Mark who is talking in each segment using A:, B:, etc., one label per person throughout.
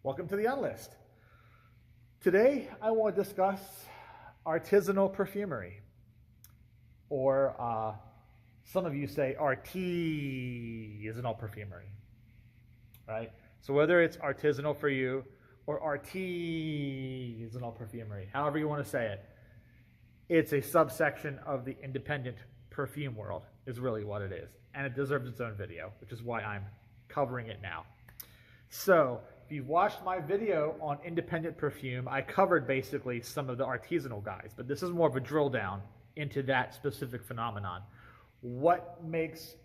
A: Welcome to the Unlist. Today I want to discuss artisanal perfumery, or some of you say arteeeeeeeesenal perfumery, right? So whether it's artisanal for you or arteeeeeeeesenal perfumery, however you want to say it, it's a subsection of the independent perfume world is really what it is. And it deserves its own video, which is why I'm covering it now. So if you've watched my video on independent perfume, I covered basically some of the artisanal guys, but this is more of a drill down into that specific phenomenon. What makes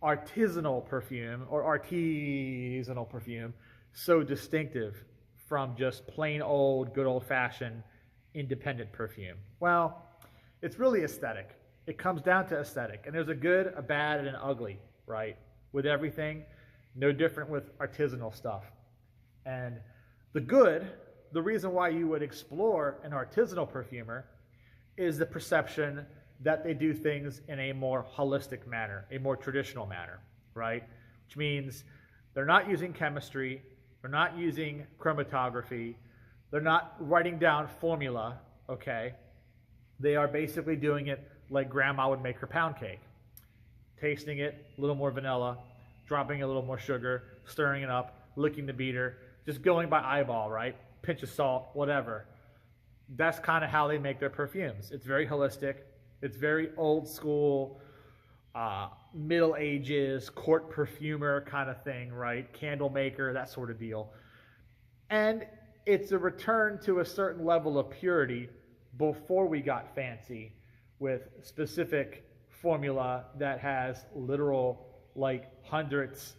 A: artisanal perfume or artesanal perfume so distinctive from just plain old, good old-fashioned independent perfume? Well, it's really aesthetic. It comes down to aesthetic, and there's a good, a bad, and an ugly, right? With everything, no different with artisanal stuff. And the good, the reason why you would explore an artisanal perfumer is the perception that they do things in a more holistic manner, a more traditional manner, right? Which means they're not using chemistry, they're not using chromatography, they're not writing down formula, okay? They are basically doing it like grandma would make her pound cake. Tasting it, a little more vanilla, dropping a little more sugar, stirring it up, licking the beater, just going by eyeball, right? Pinch of salt, whatever. That's kind of how they make their perfumes. It's very holistic. It's very old school, Middle Ages, court perfumer kind of thing, right? Candle maker, that sort of deal. And it's a return to a certain level of purity before we got fancy with specific formula that has literal, like, hundredths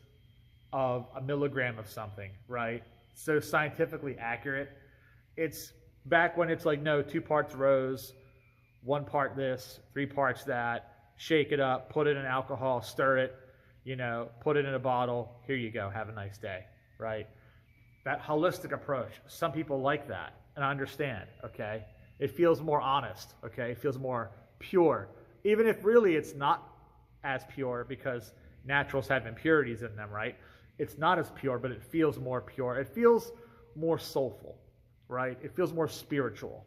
A: of a milligram of something, right? So scientifically accurate. It's back when it's like, no, 2 parts rose, 1 part this, 3 parts that, shake it up, put it in alcohol, stir it, you know, put it in a bottle, here you go, have a nice day, right? That holistic approach, some people like that, and I understand, okay? It feels more honest, okay? It feels more pure, even if really it's not as pure because naturals have impurities in them, right? It's not as pure, but it feels more pure. It feels more soulful, right? It feels more spiritual,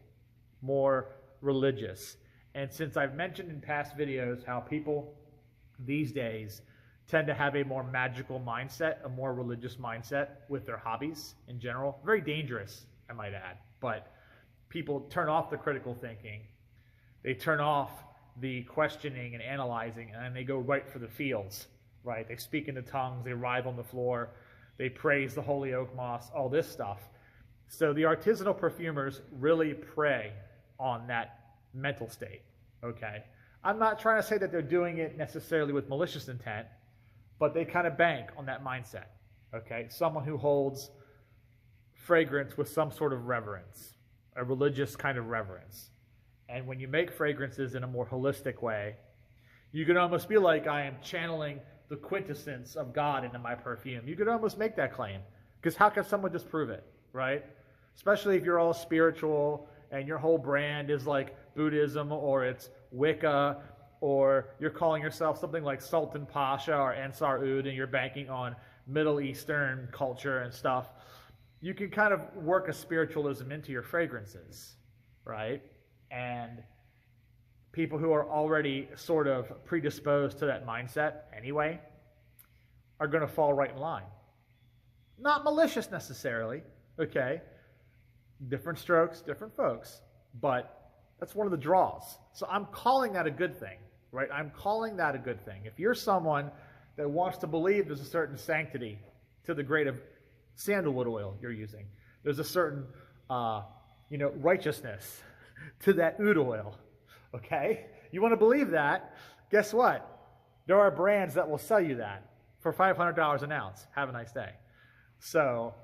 A: more religious. And since I've mentioned in past videos how people these days tend to have a more magical mindset, a more religious mindset with their hobbies in general, very dangerous, I might add, but people turn off the critical thinking, they turn off the questioning and analyzing, and they go right for the feels. Right? They speak into tongues, they writhe on the floor, they praise the holy oak moss, all this stuff. So the artisanal perfumers really prey on that mental state, okay? I'm not trying to say that they're doing it necessarily with malicious intent, but they kind of bank on that mindset, okay? Someone who holds fragrance with some sort of reverence, a religious kind of reverence. And when you make fragrances in a more holistic way, you can almost feel like I am channeling the quintessence of God into my perfume. You could almost make that claim, because how can someone disprove it, right? Especially if you're all spiritual and your whole brand is like Buddhism or it's Wicca, or you're calling yourself something like Sultan Pasha or Ansar Oud and you're banking on Middle Eastern culture and stuff. You can kind of work a spiritualism into your fragrances, right? And people who are already sort of predisposed to that mindset anyway are going to fall right in line. Not malicious necessarily, okay? Different strokes, different folks, but that's one of the draws. So I'm calling that a good thing, right? I'm calling that a good thing. If you're someone that wants to believe there's a certain sanctity to the grade of sandalwood oil you're using, there's a certain, righteousness to that oud oil, okay? You want to believe that? Guess what? There are brands that will sell you that for $500 an ounce. Have a nice day. So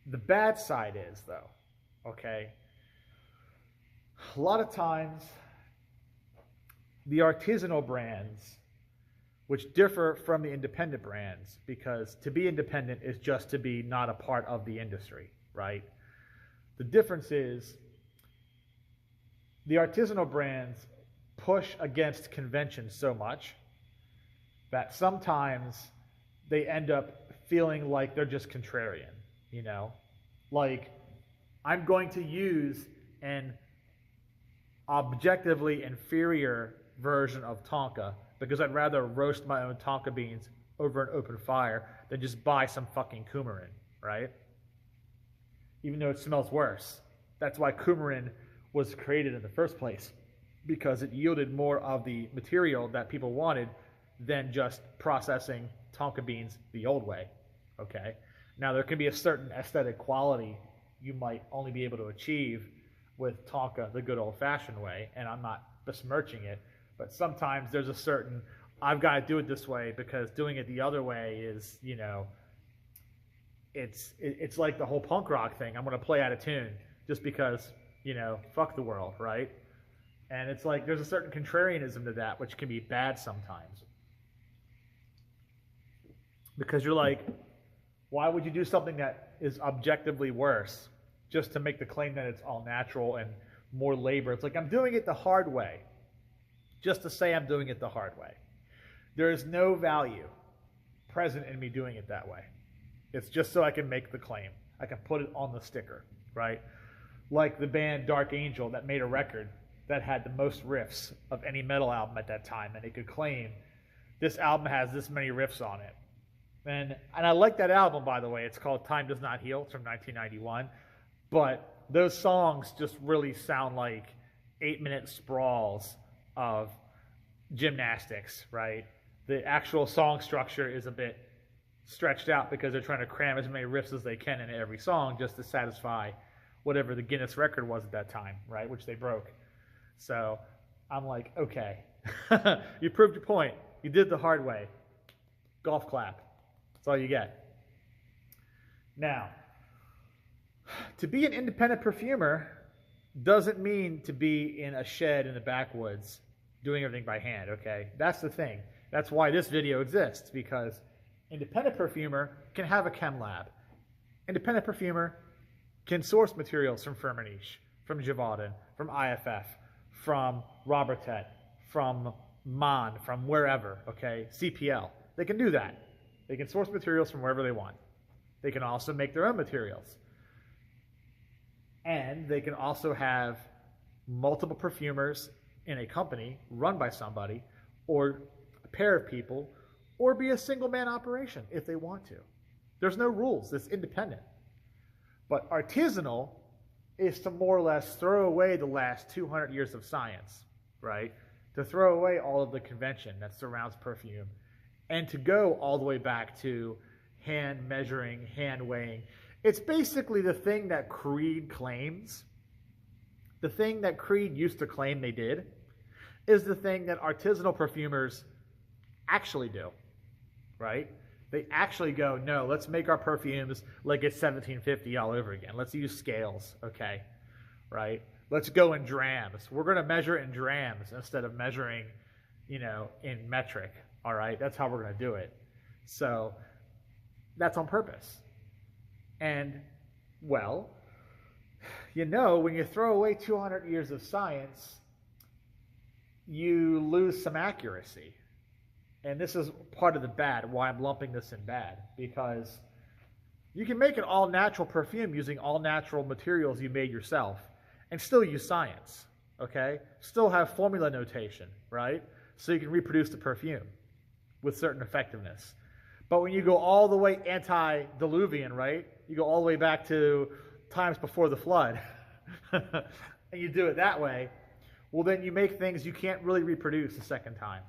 A: the bad side is, though, okay, a lot of times the artisanal brands, which differ from the independent brands, because to be independent is just to be not a part of the industry, right? The difference is the artisanal brands push against convention so much that sometimes they end up feeling like they're just contrarian, you know? Like, I'm going to use an objectively inferior version of tonka because I'd rather roast my own tonka beans over an open fire than just buy some fucking coumarin, right? Even though it smells worse. That's why coumarin was created in the first place, because it yielded more of the material that people wanted than just processing tonka beans the old way, okay? Now, there can be a certain aesthetic quality you might only be able to achieve with tonka the good old-fashioned way, and I'm not besmirching it, but sometimes there's a certain, I've got to do it this way because doing it the other way is, you know, it's like the whole punk rock thing. I'm going to play out of tune just because, you know, fuck the world, right? And it's like there's a certain contrarianism to that, which can be bad sometimes. Because you're like, why would you do something that is objectively worse just to make the claim that it's all natural and more labor? It's like I'm doing it the hard way just to say I'm doing it the hard way. There is no value present in me doing it that way. It's just so I can make the claim. I can put it on the sticker, right? Like the band Dark Angel that made a record that had the most riffs of any metal album at that time, and it could claim this album has this many riffs on it. And I like that album, by the way. It's called Time Does Not Heal. It's from 1991. But those songs just really sound like 8-minute sprawls of gymnastics, right? The actual song structure is a bit stretched out because they're trying to cram as many riffs as they can into every song just to satisfy whatever the Guinness record was at that time, right? Which they broke. So I'm like, okay, you proved your point. You did the hard way. Golf clap. That's all you get. Now, to be an independent perfumer doesn't mean to be in a shed in the backwoods doing everything by hand, okay? That's the thing. That's why this video exists, because independent perfumer can have a chem lab. Independent perfumer can source materials from Firmenich, from Givaudan, from IFF, from Robertet, from Mon, from wherever, okay? CPL. They can do that. They can source materials from wherever they want. They can also make their own materials. And they can also have multiple perfumers in a company run by somebody, or a pair of people, or be a single-man operation if they want to. There's no rules. It's independent. But artisanal is to more or less throw away the last 200 years of science, right? To throw away all of the convention that surrounds perfume, and to go all the way back to hand measuring, hand weighing. It's basically the thing that Creed claims. The thing that Creed used to claim they did is the thing that artisanal perfumers actually do, right? They actually go, no, let's make our perfumes like it's 1750 all over again. Let's use scales, okay, right? Let's go in drams. We're going to measure in drams instead of measuring, you know, in metric, all right? That's how we're going to do it. So that's on purpose. And, well, you know, when you throw away 200 years of science, you lose some accuracy. And this is part of the bad, why I'm lumping this in bad, because you can make an all-natural perfume using all-natural materials you made yourself and still use science, okay? Still have formula notation, right? So you can reproduce the perfume with certain effectiveness. But when you go all the way antediluvian, right? You go all the way back to times before the flood, and you do it that way, well, then you make things you can't really reproduce a second time,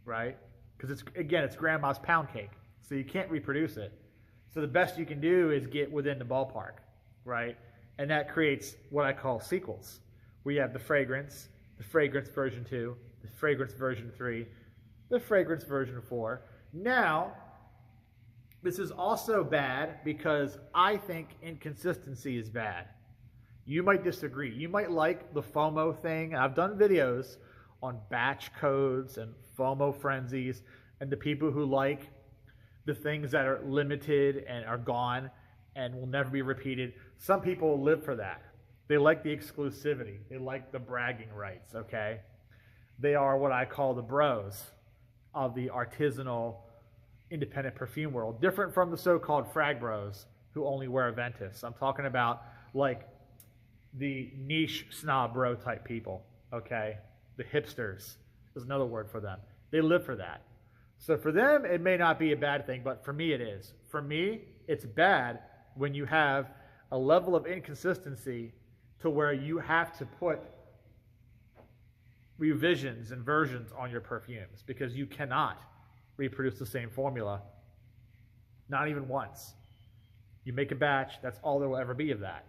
A: right? Because it's grandma's pound cake, so you can't reproduce it. So the best you can do is get within the ballpark, right? And that creates what I call sequels, where you have the fragrance version 2, the fragrance version 3, the fragrance version 4. Now, this is also bad because I think inconsistency is bad. You might disagree. You might like the FOMO thing. I've done videos on batch codes and FOMO frenzies, and the people who like the things that are limited and are gone and will never be repeated. Some people live for that. They like the exclusivity. They like the bragging rights, okay? They are what I call the bros of the artisanal independent perfume world, different from the so-called frag bros who only wear Aventus. I'm talking about like the niche snob bro type people, okay? The hipsters is another word for them. They live for that. So for them, it may not be a bad thing, but for me it is. For me, it's bad when you have a level of inconsistency to where you have to put revisions and versions on your perfumes because you cannot reproduce the same formula, not even once. You make a batch, that's all there will ever be of that.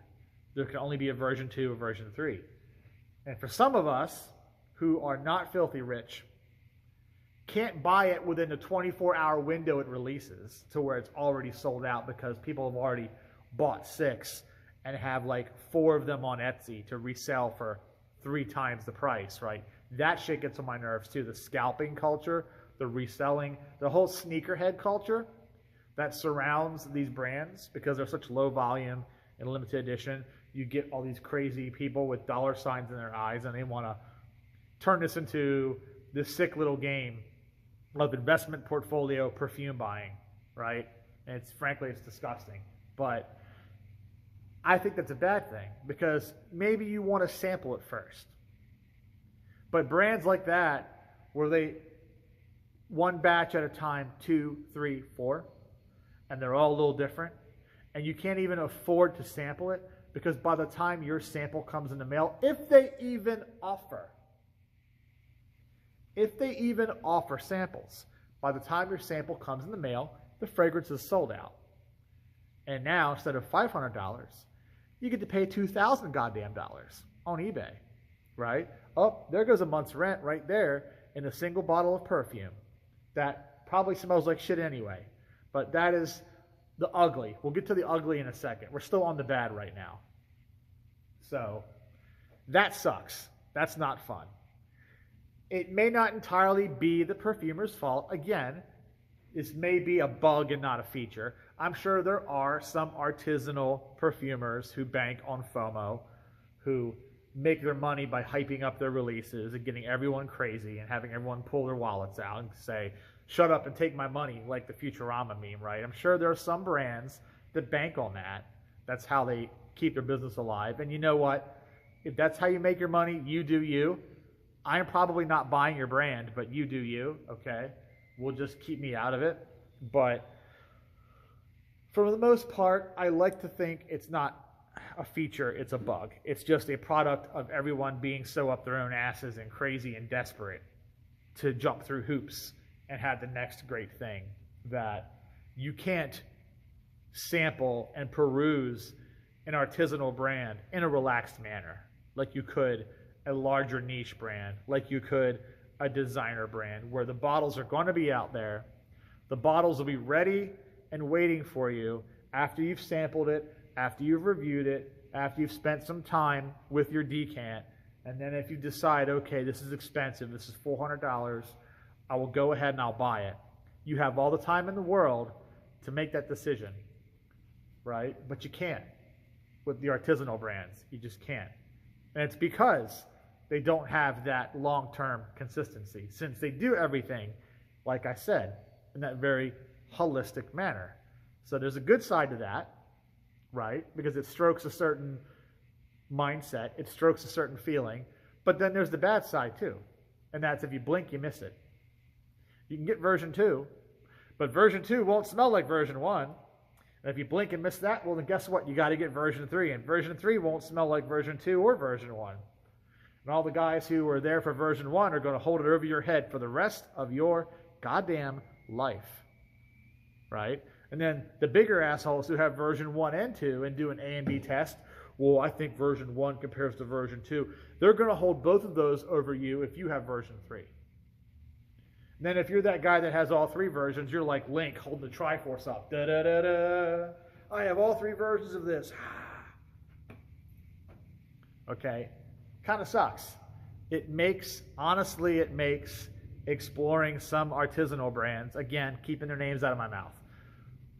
A: There can only be a version 2 or version 3. And for some of us who are not filthy rich, can't buy it within the 24-hour window it releases to where it's already sold out because people have already bought 6 and have like 4 of them on Etsy to resell for 3 times the price, right? That shit gets on my nerves too. The scalping culture, the reselling, the whole sneakerhead culture that surrounds these brands because they're such low volume and limited edition. You get all these crazy people with dollar signs in their eyes and they want to turn this into this sick little game of investment portfolio perfume buying, right? And frankly, it's disgusting. But I think that's a bad thing because maybe you want to sample it first. But brands like that, where they one batch at a time, 2, 3, 4, and they're all a little different, and you can't even afford to sample it because by the time your sample comes in the mail, if they even offer samples, by the time your sample comes in the mail, the fragrance is sold out. And now, instead of $500, you get to pay $2,000 goddamn dollars on eBay, right? Oh, there goes a month's rent right there in a single bottle of perfume that probably smells like shit anyway. But that is the ugly. We'll get to the ugly in a second. We're still on the bad right now. So that sucks. That's not fun. It may not entirely be the perfumer's fault. Again, this may be a bug and not a feature. I'm sure there are some artisanal perfumers who bank on FOMO, who make their money by hyping up their releases and getting everyone crazy and having everyone pull their wallets out and say, shut up and take my money, like the Futurama meme, right? I'm sure there are some brands that bank on that. That's how they keep their business alive. And you know what? If that's how you make your money, you do you. I am probably not buying your brand, but you do you, okay? We'll just keep me out of it. But for the most part, I like to think it's not a feature, it's a bug. It's just a product of everyone being so up their own asses and crazy and desperate to jump through hoops and have the next great thing that you can't sample and peruse an artisanal brand in a relaxed manner like you could a larger niche brand, like you could a designer brand, where the bottles are going to be out there. The bottles will be ready and waiting for you after you've sampled it, after you've reviewed it, after you've spent some time with your decant. And then if you decide, okay, this is expensive, this is $400, I will go ahead and I'll buy it. You have all the time in the world to make that decision, right? But you can't with the artisanal brands. You just can't. And it's because they don't have that long-term consistency, since they do everything, like I said, in that very holistic manner. So there's a good side to that, right? Because it strokes a certain mindset, it strokes a certain feeling, but then there's the bad side too, and that's if you blink, you miss it. You can get version 2, but version 2 won't smell like version 1, and if you blink and miss that, well then guess what? You got to get version 3, and version 3 won't smell like version 2 or version 1. And all the guys who were there for version 1 are going to hold it over your head for the rest of your goddamn life, right? And then the bigger assholes who have version 1 and 2 and do an A and B test, well, I think version 1 compares to version 2. They're going to hold both of those over you if you have version 3. And then if you're that guy that has all 3 versions, you're like Link holding the Triforce up. Da-da-da-da. I have all 3 versions of this. Okay. Kind of sucks. Honestly, it makes exploring some artisanal brands, again, keeping their names out of my mouth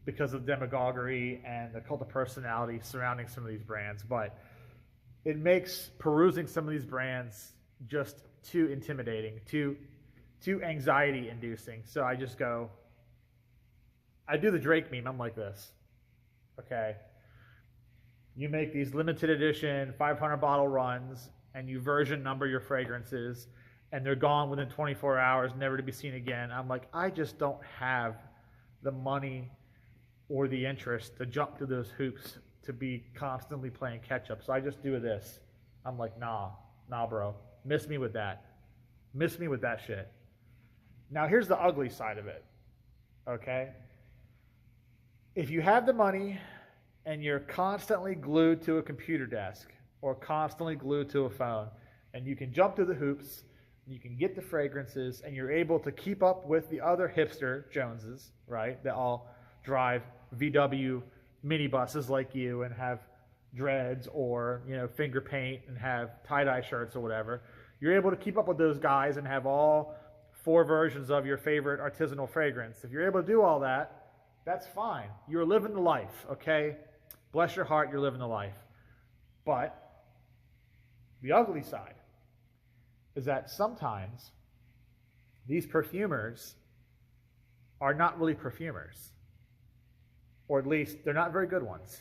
A: because of demagoguery and the cult of personality surrounding some of these brands, but it makes perusing some of these brands just too intimidating, too anxiety-inducing. So I just go, I do the Drake meme. I'm like this. Okay. You make these limited edition 500 bottle runs and you version number your fragrances and they're gone within 24 hours, never to be seen again. I'm like, I just don't have the money or the interest to jump through those hoops to be constantly playing catch up. So I just do this. I'm like, nah, bro. Miss me with that. Miss me with that shit. Now here's the ugly side of it. Okay? If you have the money and you're constantly glued to a computer desk or constantly glued to a phone, and you can jump through the hoops, you can get the fragrances, and you're able to keep up with the other hipster Joneses, right, that all drive VW minibuses like you and have dreads or, you know, finger paint and have tie-dye shirts or whatever. You're able to keep up with those guys and have all 4 versions of your favorite artisanal fragrance. If you're able to do all that, that's fine. You're living the life, okay? Bless your heart, you're living the life. But the ugly side is that sometimes these perfumers are not really perfumers. Or at least they're not very good ones.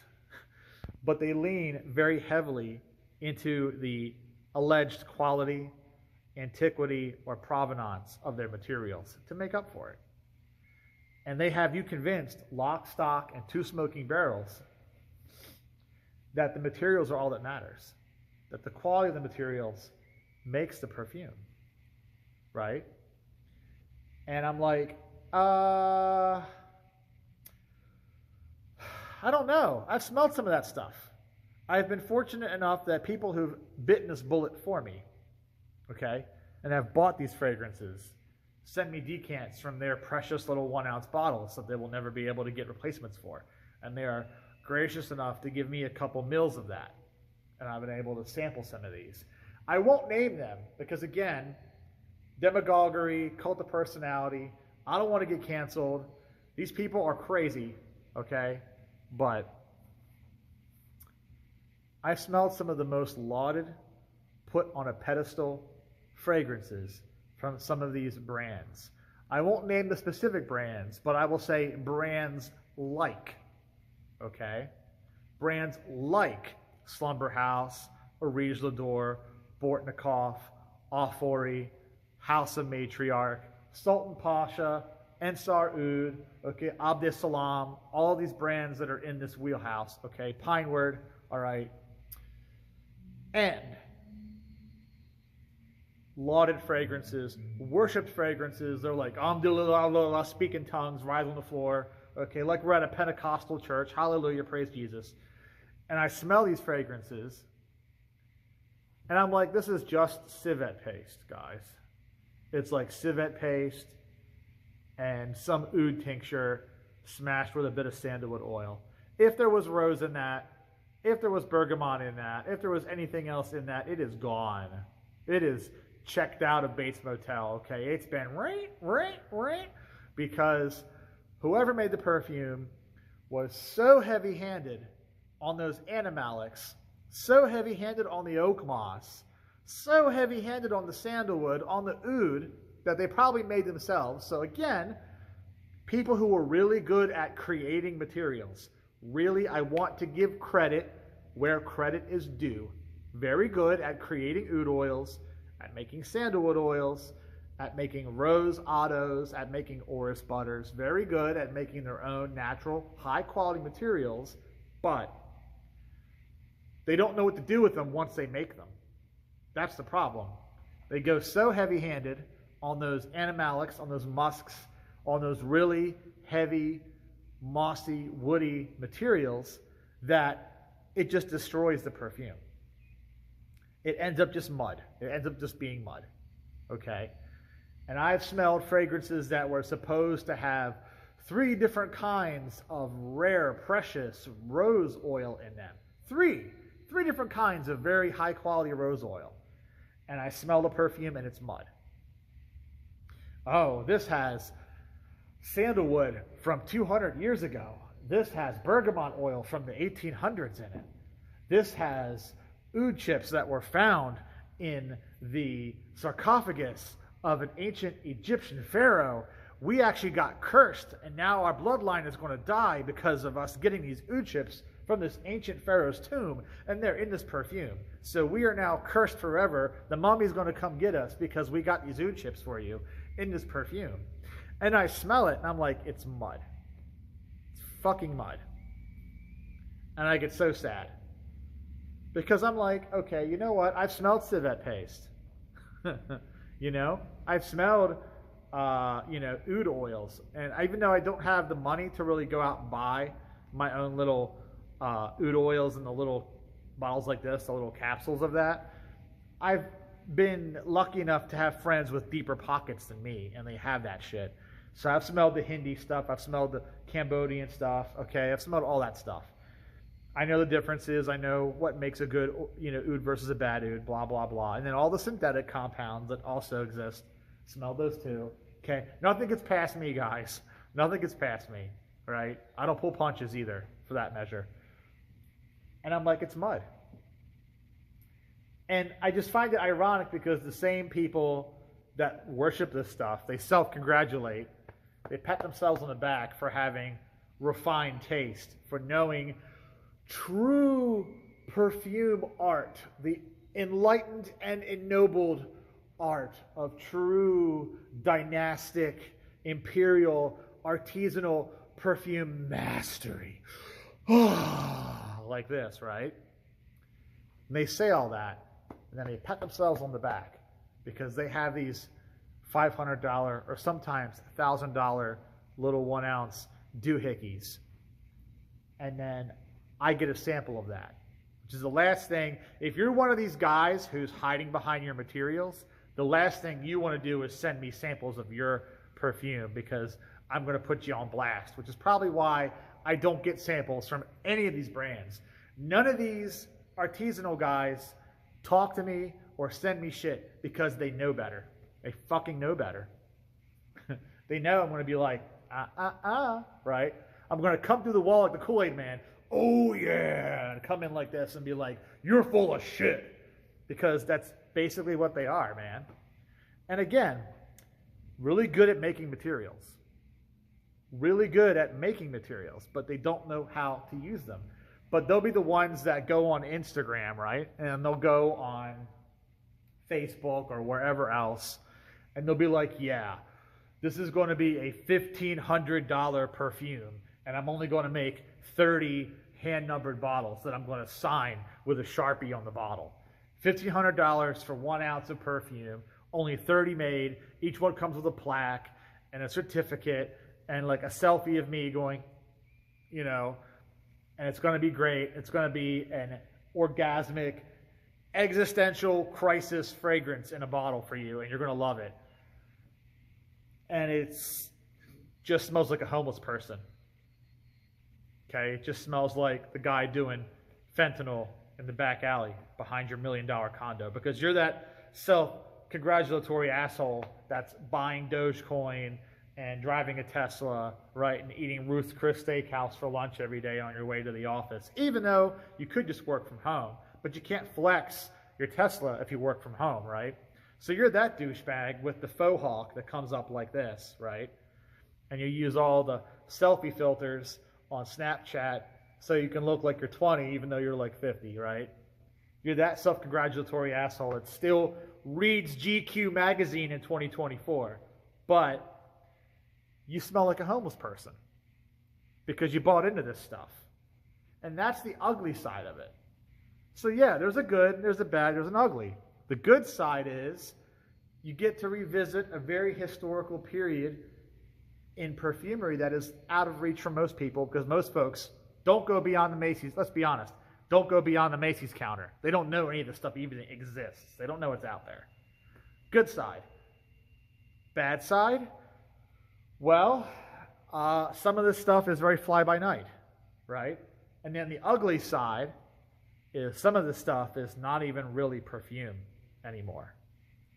A: But they lean very heavily into the alleged quality, antiquity, or provenance of their materials to make up for it. And they have you convinced, lock, stock, and 2 smoking barrels, that the materials are all that matters. That the quality of the materials makes the perfume. Right? And I'm like, I don't know. I've smelled some of that stuff. I've been fortunate enough that people who've bitten this bullet for me, okay, and have bought these fragrances, send me decants from their precious little 1-ounce bottles that they will never be able to get replacements for. And they are gracious enough to give me a couple mils of that. And I've been able to sample some of these. I won't name them because, again, demagoguery, cult of personality, I don't want to get canceled. These people are crazy, okay? But I've smelled some of the most lauded, put on a pedestal fragrances from some of these brands. I won't name the specific brands, but I will say brands like, okay? Brands like Slumber House, Orige Lador, Bortnikov, Ofori, House of Matriarch, Sultan Pasha, Ensar Oud, okay, Abdus Salam, all these brands that are in this wheelhouse, okay, Pineward, all right, and lauded fragrances, worshipped fragrances. They're like, Alhamdulillah, speak in tongues, rise on the floor, okay, like we're at a Pentecostal church, hallelujah, praise Jesus. And I smell these fragrances, and I'm like, this is just civet paste, guys. It's like civet paste and some oud tincture smashed with a bit of sandalwood oil. If there was rose in that, if there was bergamot in that, if there was anything else in that, it is gone. It is checked out of Bates Motel, okay? It's been because whoever made the perfume was so heavy-handed on those animalics, so heavy-handed on the oak moss, so heavy-handed on the sandalwood, on the oud, that they probably made themselves. So again, people who were really good at creating materials. Really, I want to give credit where credit is due. Very good at creating oud oils, at making sandalwood oils, at making rose ottos, at making orris butters. Very good at making their own natural, high-quality materials, but they don't know what to do with them once they make them. That's the problem. They go so heavy-handed on those animalics, on those musks, on those really heavy, mossy, woody materials that it just destroys the perfume. It ends up just mud. It ends up just being mud, okay? And I've smelled fragrances that were supposed to have 3 different kinds of rare, precious rose oil in them. 3 different kinds of very high-quality rose oil. And I smell the perfume and it's mud. Oh, this has sandalwood from 200 years ago. This has bergamot oil from the 1800s in it. This has oud chips that were found in the sarcophagus of an ancient Egyptian pharaoh we actually got cursed, and now our bloodline is going to die because of us getting these oud chips from this ancient pharaoh's tomb, and they're in this perfume. So we are now cursed forever. The mummy's going to come get us because we got these oud chips for you in this perfume. And I smell it, and I'm like, it's mud. It's fucking mud. And I get so sad. Because I'm like, okay, you know what? I've smelled civet paste. You know? I've smelled, oud oils. And even though I don't have the money to really go out and buy my own little oud oils in the little bottles like this, the little capsules of that, I've been lucky enough to have friends with deeper pockets than me, and they have that shit. So I've smelled the Hindi stuff. I've smelled the Cambodian stuff. Okay, I've smelled all that stuff. I know the differences. I know what makes a good, oud versus a bad oud, blah, blah, blah. And then all the synthetic compounds that also exist. Smell those too. Okay, nothing gets past me, guys. Nothing gets past me, right? I don't pull punches either, for that measure. And I'm like, it's mud. And I just find it ironic because the same people that worship this stuff, they self-congratulate. They pat themselves on the back for having refined taste, for knowing true perfume art, the enlightened and ennobled art of true dynastic, imperial, artisanal perfume mastery. Like this, right? And they say all that, and then they pat themselves on the back because they have these $500 or sometimes $1,000 little 1 ounce doohickeys. And then I get a sample of that, which is the last thing. If you're one of these guys who's hiding behind your materials, the last thing you want to do is send me samples of your perfume because I'm going to put you on blast, which is probably why I don't get samples from any of these brands. None of these artisanal guys talk to me or send me shit because they know better. They fucking know better. They know I'm going to be like, right? I'm going to come through the wall like the Kool-Aid man. Oh, yeah. And come in like this and be like, you're full of shit. Because that's basically what they are, man. And again, really good at making materials. Really good at making materials, but they don't know how to use them. But they'll be the ones that go on Instagram, right? And they'll go on Facebook or wherever else. And they'll be like, yeah, this is going to be a $1,500 perfume. And I'm only going to make 30 hand-numbered bottles that I'm going to sign with a Sharpie on the bottle. $1,500 for 1 ounce of perfume. Only 30 made. Each one comes with a plaque and a certificate and like a selfie of me going, and it's going to be great. It's going to be an orgasmic, existential crisis fragrance in a bottle for you, and you're going to love it. And it's just smells like a homeless person. Okay? It just smells like the guy doing fentanyl in the back alley behind your $1 million condo because you're that self-congratulatory asshole that's buying Dogecoin and driving a Tesla, right, and eating Ruth's Chris Steakhouse for lunch every day on your way to the office, even though you could just work from home. But you can't flex your Tesla if you work from home, right? So you're that douchebag with the faux hawk that comes up like this, right? And you use all the selfie filters on Snapchat so you can look like you're 20 even though you're like 50, right? You're that self-congratulatory asshole that still reads GQ magazine in 2024, but you smell like a homeless person because you bought into this stuff. And that's the ugly side of it. So yeah, there's a good, there's a bad, there's an ugly. The good side is you get to revisit a very historical period in perfumery that is out of reach for most people because most folks don't go beyond the Macy's, let's be honest, don't go beyond the Macy's counter. They don't know any of this stuff even exists. They don't know what's out there. Good side. Bad side? Well, some of this stuff is very fly-by-night, right? And then the ugly side is some of this stuff is not even really perfume anymore.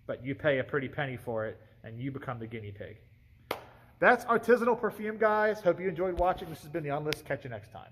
A: But you pay a pretty penny for it, and you become the guinea pig. That's artisanal perfume, guys. Hope you enjoyed watching. This has been The Unlist. Catch you next time.